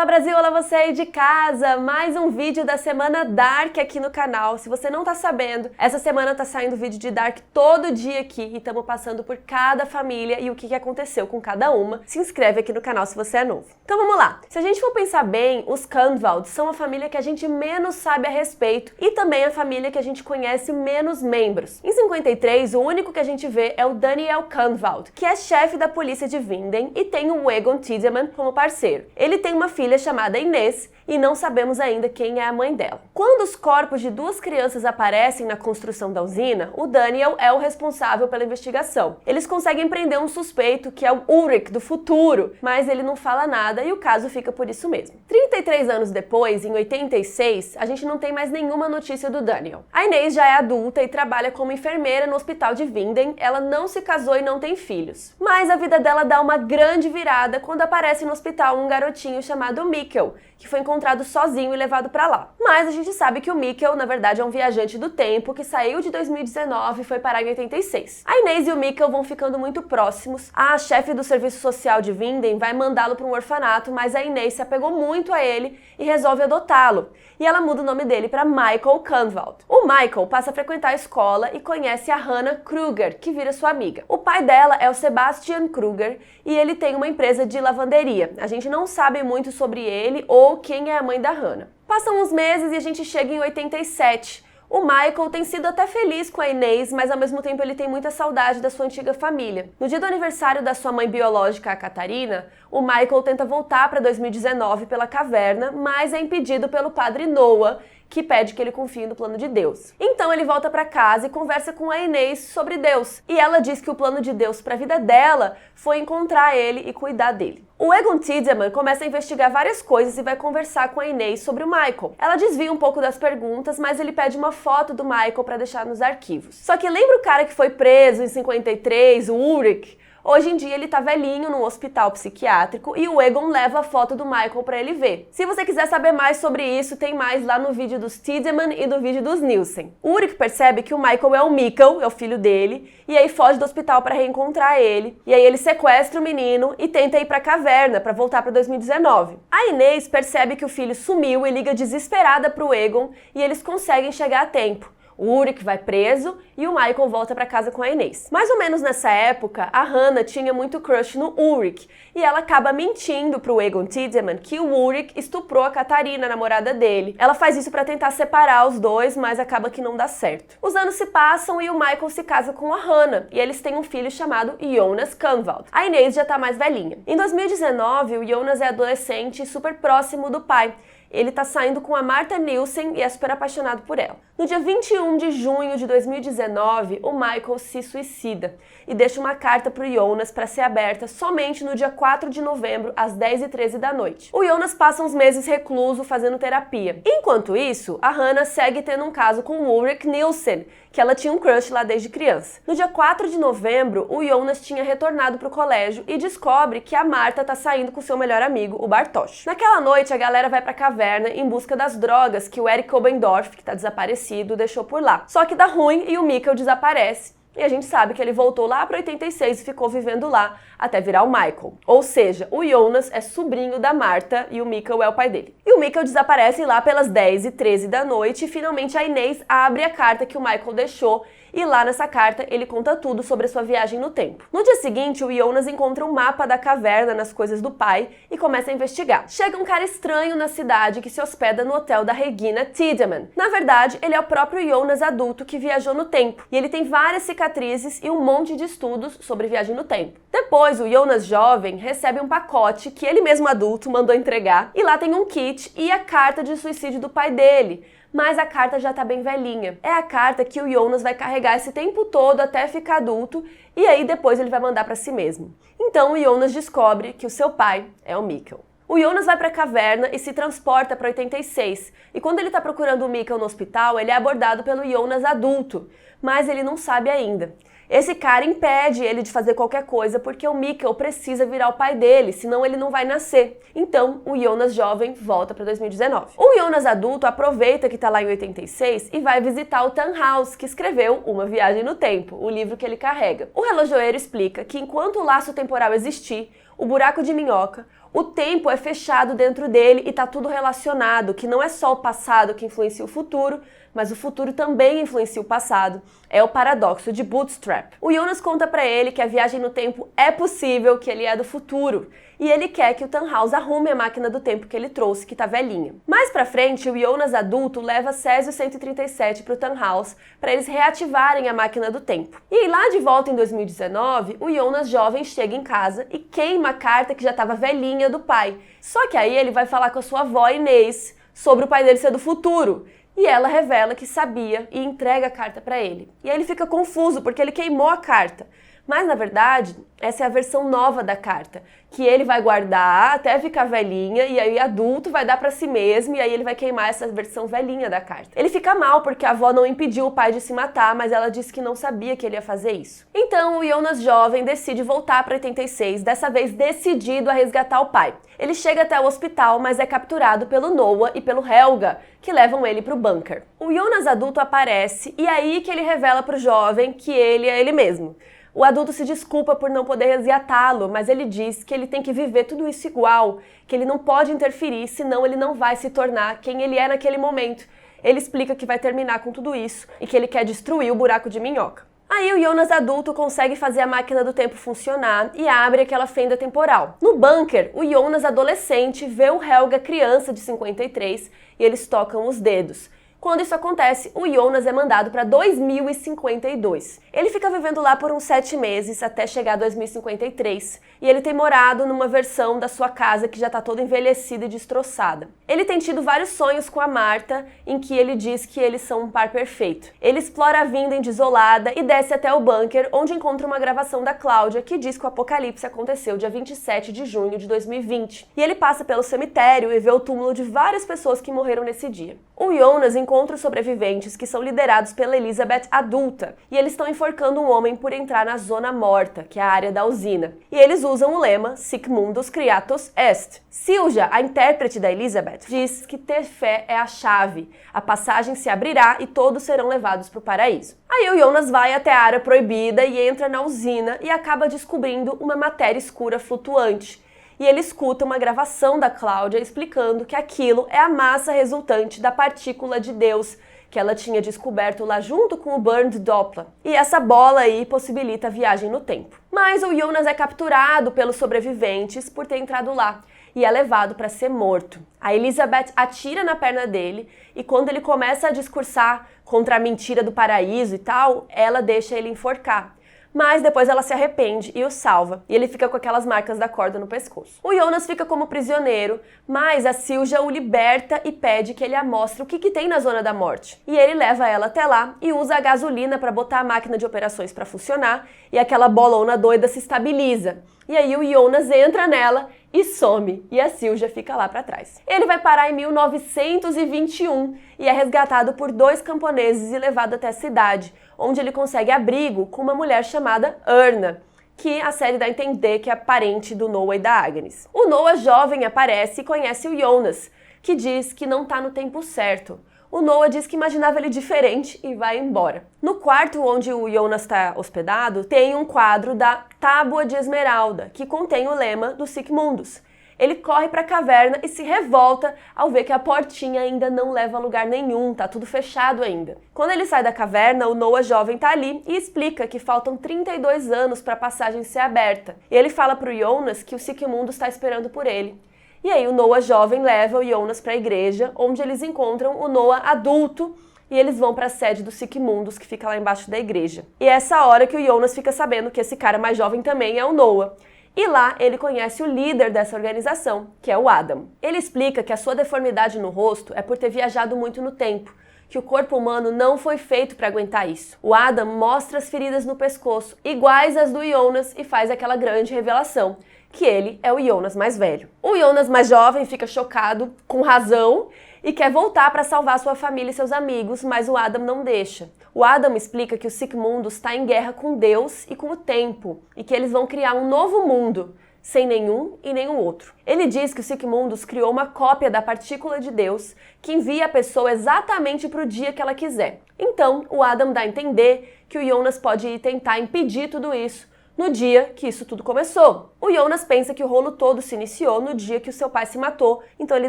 Olá Brasil, olá você aí de casa! Mais um vídeo da semana Dark aqui no canal. Se você não tá sabendo, essa semana tá saindo vídeo de Dark todo dia aqui e estamos passando por cada família e o que aconteceu com cada uma. Se inscreve aqui no canal se você é novo. Então vamos lá! Se a gente for pensar bem, os Canvald são a família que a gente menos sabe a respeito e também a família que a gente conhece menos membros. Em 53, o único que a gente vê é o Daniel Canvald, que é chefe da polícia de Vinden e tem o Egon Tiedemann como parceiro. Ele tem uma filha chamada Inês e não sabemos ainda quem é a mãe dela. Quando os corpos de duas crianças aparecem na construção da usina, o Daniel é o responsável pela investigação. Eles conseguem prender um suspeito que é o Ulrich do futuro, mas ele não fala nada e o caso fica por isso mesmo. 33 anos depois, em 86, a gente não tem mais nenhuma notícia do Daniel. A Inês já é adulta e trabalha como enfermeira no hospital de Vinden. Ela não se casou e não tem filhos. Mas a vida dela dá uma grande virada quando aparece no hospital um garotinho chamado Mikkel, que foi encontrado sozinho e levado pra lá. Mas a gente sabe que o Mikkel, na verdade, é um viajante do tempo que saiu de 2019 e foi parar em 86. A Inês e o Mikkel vão ficando muito próximos. A chefe do serviço social de Vinden vai mandá-lo para um orfanato, mas a Inês se apegou muito a ele e resolve adotá-lo. E ela muda o nome dele para Michael Canvald. O Michael passa a frequentar a escola e conhece a Hannah Kruger, que vira sua amiga. O pai dela é o Sebastian Kruger e ele tem uma empresa de lavanderia. A gente não sabe muito sobre ele ou quem é a mãe da Hannah. Passam uns meses e a gente chega em 87. O Michael tem sido até feliz com a Inês, mas ao mesmo tempo ele tem muita saudade da sua antiga família. No dia do aniversário da sua mãe biológica, a Catarina, o Michael tenta voltar para 2019 pela caverna, mas é impedido pelo padre Noah, que pede que ele confie no plano de Deus. Então ele volta para casa e conversa com a Inês sobre Deus. E ela diz que o plano de Deus para a vida dela foi encontrar ele e cuidar dele. O Egon Tiedemann começa a investigar várias coisas e vai conversar com a Inês sobre o Michael. Ela desvia um pouco das perguntas, mas ele pede uma foto do Michael para deixar nos arquivos. Só que lembra o cara que foi preso em 53, o Ulrich? Hoje em dia ele tá velhinho num hospital psiquiátrico e o Egon leva a foto do Michael pra ele ver. Se você quiser saber mais sobre isso, tem mais lá no vídeo dos Tiedemann e do vídeo dos Nielsen. O Ulrich percebe que o Michael é o Mikkel, é o filho dele, e aí foge do hospital pra reencontrar ele. E aí ele sequestra o menino e tenta ir pra caverna pra voltar pra 2019. A Inês percebe que o filho sumiu e liga desesperada pro Egon e eles conseguem chegar a tempo. O Ulrich vai preso e o Michael volta para casa com a Inês. Mais ou menos nessa época, a Hannah tinha muito crush no Ulrich e ela acaba mentindo pro Egon Tiedemann que o Ulrich estuprou a Catarina, a namorada dele. Ela faz isso para tentar separar os dois, mas acaba que não dá certo. Os anos se passam e o Michael se casa com a Hannah e eles têm um filho chamado Jonas Canvald. A Inês já tá mais velhinha. Em 2019, o Jonas é adolescente e super próximo do pai. Ele tá saindo com a Martha Nielsen e é super apaixonado por ela. No dia 21 de junho de 2019, o Michael se suicida e deixa uma carta pro Jonas para ser aberta somente no dia 4 de novembro, às 10h13 da noite. O Jonas passa uns meses recluso fazendo terapia. Enquanto isso, a Hannah segue tendo um caso com o Ulrich Nielsen, que ela tinha um crush lá desde criança. No dia 4 de novembro, o Jonas tinha retornado pro colégio e descobre que a Martha tá saindo com seu melhor amigo, o Bartosz. Naquela noite, a galera vai pra caverna em busca das drogas que o Eric Obendorf, que tá desaparecido, deixou por lá. Só que dá ruim e o Mikkel desaparece. E a gente sabe que ele voltou lá para 86 e ficou vivendo lá até virar o Michael. Ou seja, o Jonas é sobrinho da Martha e o Mikkel é o pai dele. E o Mikkel desaparece lá pelas 10h13 da noite e finalmente a Inês abre a carta que o Michael deixou e lá nessa carta ele conta tudo sobre a sua viagem no tempo. No dia seguinte, o Jonas encontra um mapa da caverna nas coisas do pai e começa a investigar. Chega um cara estranho na cidade que se hospeda no hotel da Regina Tiedemann. Na verdade, ele é o próprio Jonas adulto que viajou no tempo e ele tem várias cicatrizes e um monte de estudos sobre viagem no tempo. Depois, o Jonas jovem recebe um pacote que ele mesmo adulto mandou entregar e lá tem um kit e a carta de suicídio do pai dele. Mas a carta já tá bem velhinha. É a carta que o Jonas vai carregar esse tempo todo até ficar adulto e aí depois ele vai mandar para si mesmo. Então o Jonas descobre que o seu pai é o Mikkel. O Jonas vai para a caverna e se transporta para 86. E quando ele está procurando o Mikkel no hospital, ele é abordado pelo Jonas adulto, mas ele não sabe ainda. Esse cara impede ele de fazer qualquer coisa porque o Mikkel precisa virar o pai dele, senão ele não vai nascer. Então, o Jonas jovem volta para 2019. O Jonas adulto aproveita que está lá em 86 e vai visitar o Tannhaus, que escreveu Uma Viagem no Tempo, o livro que ele carrega. O relojoeiro explica que enquanto o laço temporal existir, o buraco de minhoca, O tempo é fechado dentro dele e tá tudo relacionado, que não é só o passado que influencia o futuro, mas o futuro também influencia o passado. É o paradoxo de Bootstrap. O Jonas conta pra ele que a viagem no tempo é possível, que ele é do futuro, e ele quer que o Tannhaus arrume a máquina do tempo que ele trouxe, que tá velhinha. Mais pra frente, o Jonas adulto leva Césio 137 pro Tannhaus para eles reativarem a máquina do tempo. E lá de volta em 2019, o Jonas jovem chega em casa e queima a carta que já estava velhinha do pai. Só que aí ele vai falar com a sua avó Inês sobre o pai dele ser do futuro. E ela revela que sabia e entrega a carta para ele. E aí ele fica confuso porque ele queimou a carta. Mas, na verdade, essa é a versão nova da carta, que ele vai guardar até ficar velhinha, e aí adulto vai dar pra si mesmo, e aí ele vai queimar essa versão velhinha da carta. Ele fica mal porque a avó não impediu o pai de se matar, mas ela disse que não sabia que ele ia fazer isso. Então, o Jonas jovem decide voltar pra 86, dessa vez decidido a resgatar o pai. Ele chega até o hospital, mas é capturado pelo Noah e pelo Helga, que levam ele pro bunker. O Jonas adulto aparece, e aí que ele revela pro jovem que ele é ele mesmo. O adulto se desculpa por não poder resgatá-lo, mas ele diz que ele tem que viver tudo isso igual, que ele não pode interferir, senão ele não vai se tornar quem ele é naquele momento. Ele explica que vai terminar com tudo isso e que ele quer destruir o buraco de minhoca. Aí o Jonas adulto consegue fazer a máquina do tempo funcionar e abre aquela fenda temporal. No bunker, o Jonas adolescente vê o Helga criança de 53 e eles tocam os dedos. Quando isso acontece, o Jonas é mandado para 2052. Ele fica vivendo lá por uns 7 meses até chegar a 2053 e ele tem morado numa versão da sua casa que já está toda envelhecida e destroçada. Ele tem tido vários sonhos com a Marta em que ele diz que eles são um par perfeito. Ele explora a Vinda desolada e desce até o bunker, onde encontra uma gravação da Cláudia que diz que o apocalipse aconteceu dia 27 de junho de 2020. E ele passa pelo cemitério e vê o túmulo de várias pessoas que morreram nesse dia. O Jonas encontra os sobreviventes que são liderados pela Elizabeth adulta, e eles estão enforcando um homem por entrar na zona morta, que é a área da usina. E eles usam o lema Sic Mundus Creatus Est. Silja, a intérprete da Elizabeth, diz que ter fé é a chave, a passagem se abrirá e todos serão levados para o paraíso. Aí o Jonas vai até a área proibida e entra na usina e acaba descobrindo uma matéria escura flutuante. E ele escuta uma gravação da Cláudia explicando que aquilo é a massa resultante da partícula de Deus que ela tinha descoberto lá junto com o Bernd Doppler. E essa bola aí possibilita a viagem no tempo. Mas o Jonas é capturado pelos sobreviventes por ter entrado lá e é levado para ser morto. A Elizabeth atira na perna dele e quando ele começa a discursar contra a mentira do paraíso e tal, ela deixa ele enforcar. Mas depois ela se arrepende e o salva, e ele fica com aquelas marcas da corda no pescoço. O Jonas fica como prisioneiro, mas a Silja o liberta e pede que ele a mostre o que tem na zona da morte. E ele leva ela até lá e usa a gasolina para botar a máquina de operações para funcionar, e aquela bolona doida se estabiliza. E aí o Jonas entra nela e some, e a Silja fica lá para trás. Ele vai parar em 1921 e é resgatado por 2 camponeses e levado até a cidade, onde ele consegue abrigo com uma mulher chamada Erna, que a série dá a entender que é parente do Noah e da Agnes. O Noah jovem aparece e conhece o Jonas, que diz que não tá no tempo certo. O Noah diz que imaginava ele diferente e vai embora. No quarto onde o Jonas está hospedado, tem um quadro da Tábua de Esmeralda, que contém o lema do Sic Mundus. Ele corre para a caverna e se revolta ao ver que a portinha ainda não leva a lugar nenhum, tá tudo fechado ainda. Quando ele sai da caverna, o Noah jovem tá ali e explica que faltam 32 anos para a passagem ser aberta. E ele fala pro Jonas que o Sic Mundus está esperando por ele. E aí o Noah jovem leva o Jonas para a igreja, onde eles encontram o Noah adulto e eles vão para a sede do Sic Mundus, que fica lá embaixo da igreja. E é essa hora que o Jonas fica sabendo que esse cara mais jovem também é o Noah. E lá ele conhece o líder dessa organização, que é o Adam. Ele explica que a sua deformidade no rosto é por ter viajado muito no tempo, que o corpo humano não foi feito para aguentar isso. O Adam mostra as feridas no pescoço, iguais às do Jonas, e faz aquela grande revelação, que ele é o Jonas mais velho. O Jonas mais jovem fica chocado, com razão, e quer voltar para salvar sua família e seus amigos, mas o Adam não deixa. O Adam explica que o Sic Mundus está em guerra com Deus e com o tempo, e que eles vão criar um novo mundo, sem nenhum e nenhum outro. Ele diz que o Sic Mundus criou uma cópia da partícula de Deus que envia a pessoa exatamente para o dia que ela quiser. Então, o Adam dá a entender que o Jonas pode ir tentar impedir tudo isso, no dia que isso tudo começou. O Jonas pensa que o rolo todo se iniciou no dia que o seu pai se matou, então ele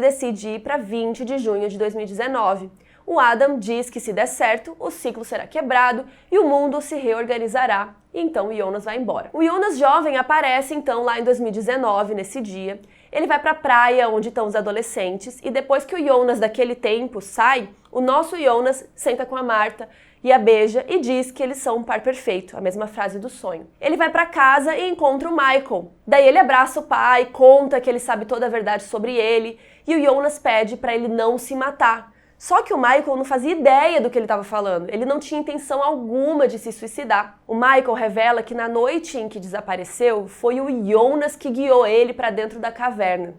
decide ir para 20 de junho de 2019. O Adam diz que se der certo, o ciclo será quebrado e o mundo se reorganizará, e então o Jonas vai embora. O Jonas jovem aparece então lá em 2019, nesse dia. Ele vai para a praia onde estão os adolescentes e depois que o Jonas daquele tempo sai, o nosso Jonas senta com a Marta e a beija e diz que eles são um par perfeito, a mesma frase do sonho. Ele vai para casa e encontra o Michael. Daí ele abraça o pai, conta que ele sabe toda a verdade sobre ele e o Jonas pede para ele não se matar. Só que o Michael não fazia ideia do que ele estava falando, ele não tinha intenção alguma de se suicidar. O Michael revela que na noite em que desapareceu, foi o Jonas que guiou ele para dentro da caverna.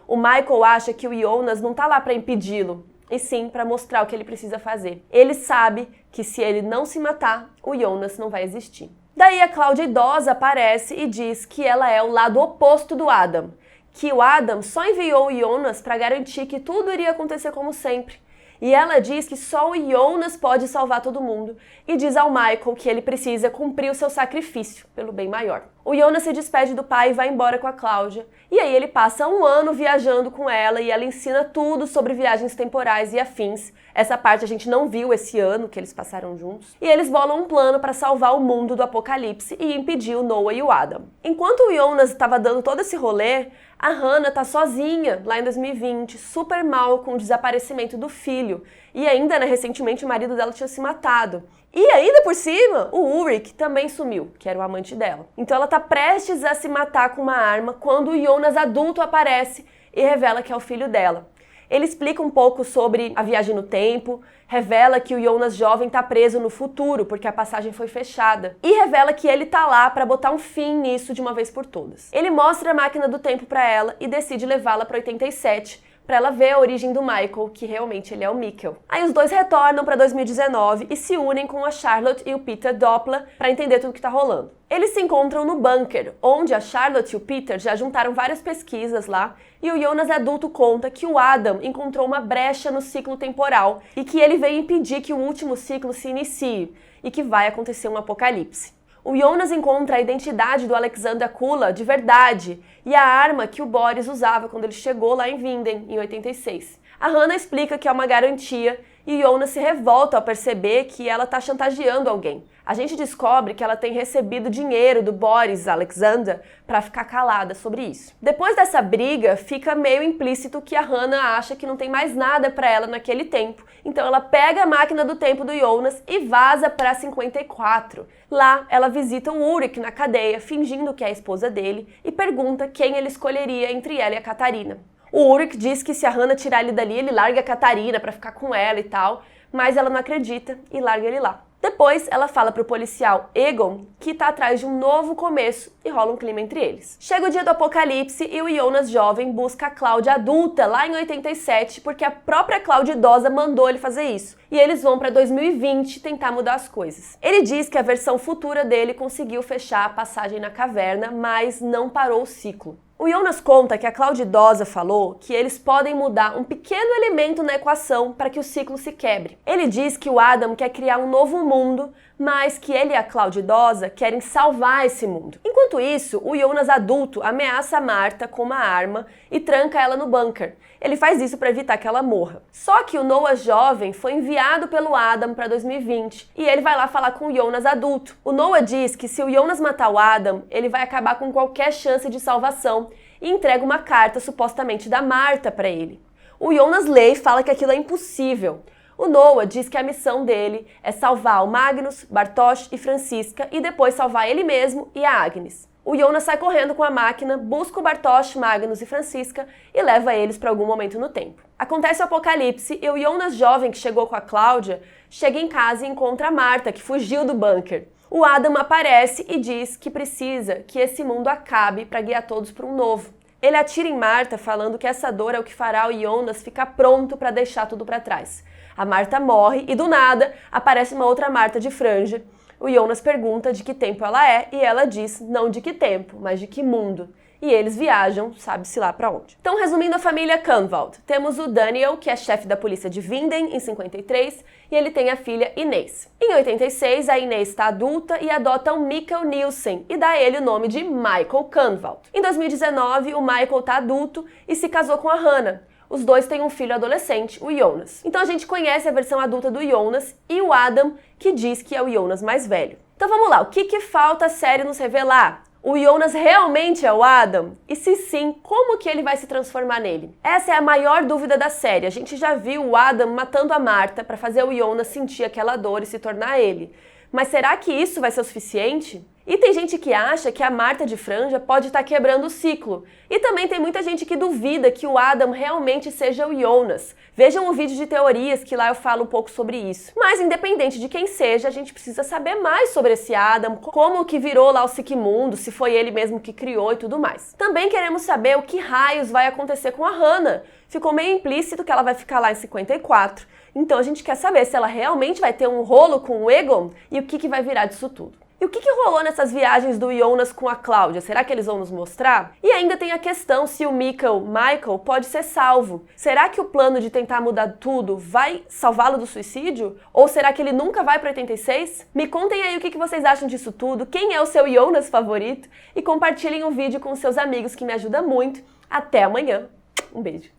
O Michael acha que o Jonas não está lá para impedi-lo, e sim para mostrar o que ele precisa fazer. Ele sabe que se ele não se matar, o Jonas não vai existir. Daí a Cláudia idosa aparece e diz que ela é o lado oposto do Adam, que o Adam só enviou o Jonas para garantir que tudo iria acontecer como sempre. E ela diz que só o Jonas pode salvar todo mundo e diz ao Michael que ele precisa cumprir o seu sacrifício pelo bem maior. O Jonas se despede do pai e vai embora com a Cláudia. E aí ele passa um ano viajando com ela e ela ensina tudo sobre viagens temporais e afins. Essa parte a gente não viu esse ano que eles passaram juntos. E eles bolam um plano para salvar o mundo do apocalipse e impedir o Noah e o Adam. Enquanto o Jonas estava dando todo esse rolê, a Hannah tá sozinha lá em 2020, super mal com o desaparecimento do filho. E ainda, recentemente o marido dela tinha se matado. E ainda por cima, o Ulrich também sumiu, que era o amante dela. Então ela tá prestes a se matar com uma arma quando o Jonas adulto aparece e revela que é o filho dela. Ele explica um pouco sobre a viagem no tempo, revela que o Jonas jovem tá preso no futuro porque a passagem foi fechada e revela que ele tá lá para botar um fim nisso de uma vez por todas. Ele mostra a máquina do tempo para ela e decide levá-la para 87 para ela ver a origem do Michael, que realmente ele é o Mikkel. Aí os dois retornam para 2019 e se unem com a Charlotte e o Peter Doppler para entender tudo que tá rolando. Eles se encontram no bunker, onde a Charlotte e o Peter já juntaram várias pesquisas lá, e o Jonas adulto conta que o Adam encontrou uma brecha no ciclo temporal e que ele veio impedir que o último ciclo se inicie e que vai acontecer um apocalipse. O Jonas encontra a identidade do Alexander Kula de verdade e a arma que o Boris usava quando ele chegou lá em Vinden, em 86. A Hannah explica que é uma garantia e Jonas se revolta ao perceber que ela está chantageando alguém. A gente descobre que ela tem recebido dinheiro do Boris Alexander para ficar calada sobre isso. Depois dessa briga, fica meio implícito que a Hannah acha que não tem mais nada para ela naquele tempo. Então ela pega a máquina do tempo do Jonas e vaza para 54. Lá, ela visita o Ulrich na cadeia, fingindo que é a esposa dele, e pergunta quem ele escolheria entre ela e a Catarina. O Ulrich diz que se a Hannah tirar ele dali, ele larga a Catarina para ficar com ela e tal, mas ela não acredita e larga ele lá. Depois, ela fala pro policial Egon que tá atrás de um novo começo e rola um clima entre eles. Chega o dia do apocalipse e o Jonas jovem busca a Cláudia adulta lá em 87 porque a própria Cláudia idosa mandou ele fazer isso. E eles vão para 2020 tentar mudar as coisas. Ele diz que a versão futura dele conseguiu fechar a passagem na caverna, mas não parou o ciclo. O Jonas conta que a Cláudia idosa falou que eles podem mudar um pequeno elemento na equação para que o ciclo se quebre. Ele diz que o Adam quer criar um novo mundo, mas que ele e a Cláudia idosa querem salvar esse mundo. Enquanto isso, o Jonas adulto ameaça a Marta com uma arma e tranca ela no bunker. Ele faz isso para evitar que ela morra. Só que o Noah jovem foi enviado pelo Adam para 2020 e ele vai lá falar com o Jonas adulto. O Noah diz que se o Jonas matar o Adam, ele vai acabar com qualquer chance de salvação e entrega uma carta supostamente da Marta para ele. O Jonas lê e fala que aquilo é impossível. O Noah diz que a missão dele é salvar o Magnus, Bartosz e Francisca e depois salvar ele mesmo e a Agnes. O Jonas sai correndo com a máquina, busca o Bartosz, Magnus e Francisca e leva eles para algum momento no tempo. Acontece o apocalipse e o Jonas jovem que chegou com a Cláudia chega em casa e encontra a Marta, que fugiu do bunker. O Adam aparece e diz que precisa que esse mundo acabe para guiar todos para um novo. Ele atira em Marta falando que essa dor é o que fará o Jonas ficar pronto para deixar tudo para trás. A Marta morre e do nada aparece uma outra Marta de franja. O Jonas pergunta de que tempo ela é e ela diz não de que tempo, mas de que mundo. e eles viajam, sabe-se lá pra onde. Então, resumindo a família Canvald, temos o Daniel, que é chefe da polícia de Vinden, em 53, e ele tem a filha Inês. Em 86, a Inês está adulta e adota o Mikkel Nielsen e dá a ele o nome de Michael Canvald. Em 2019, o Michael está adulto e se casou com a Hannah. Os dois têm um filho adolescente, o Jonas. Então a gente conhece a versão adulta do Jonas e o Adam, que diz que é o Jonas mais velho. Então vamos lá, o que falta a série nos revelar? O Jonas realmente é o Adam? E se sim, como que ele vai se transformar nele? Essa é a maior dúvida da série. A gente já viu o Adam matando a Marta para fazer o Jonas sentir aquela dor e se tornar ele. Mas será que isso vai ser o suficiente? E tem gente que acha que a Marta de franja pode estar quebrando o ciclo. E também tem muita gente que duvida que o Adam realmente seja o Jonas. Vejam o vídeo de teorias que lá eu falo um pouco sobre isso. Mas independente de quem seja, a gente precisa saber mais sobre esse Adam, como que virou lá o Siquemundo, se foi ele mesmo que criou e tudo mais. Também queremos saber o que raios vai acontecer com a Hannah. Ficou meio implícito que ela vai ficar lá em 54. Então a gente quer saber se ela realmente vai ter um rolo com o Egon e o que vai virar disso tudo. E o que rolou nessas viagens do Jonas com a Cláudia? Será que eles vão nos mostrar? E ainda tem a questão se o Michael pode ser salvo. Será que o plano de tentar mudar tudo vai salvá-lo do suicídio? Ou será que ele nunca vai para 86? Me contem aí o que vocês acham disso tudo, quem é o seu Jonas favorito e compartilhem o vídeo com seus amigos que me ajuda muito. Até amanhã. Um beijo.